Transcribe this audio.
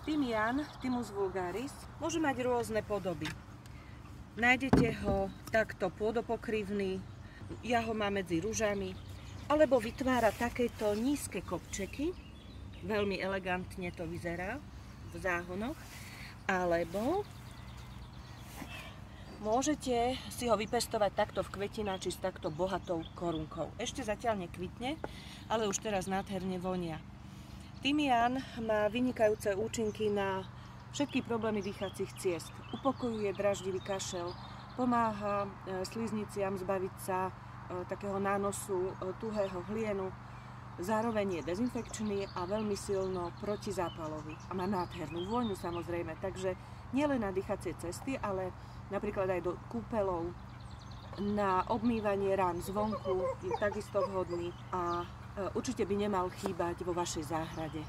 Tymián, Thymus vulgaris, môže mať rôzne podoby. Nájdete ho takto pôdopokrývny, ja ho mám medzi ružami, alebo vytvára takéto nízke kopčeky, veľmi elegantne to vyzerá v záhonoch, alebo môžete si ho vypestovať takto v kvetináči s takto bohatou korunkou. Ešte zatiaľ nekvitne, ale už teraz nádherne vonia. Tymián má vynikajúce účinky na všetky problémy dýchacích ciest. Upokojuje draždivý kašel, pomáha slizniciam zbaviť sa takého nánosu tuhého hlienu. Zároveň je dezinfekčný a veľmi silno protizápalový. A má nádhernú vôňu samozrejme, takže nielen na dýchacie cesty, ale napríklad aj do kúpeľov, na obmývanie rán zvonku je takisto vhodný a určite by nemal chýbať vo vašej záhrade.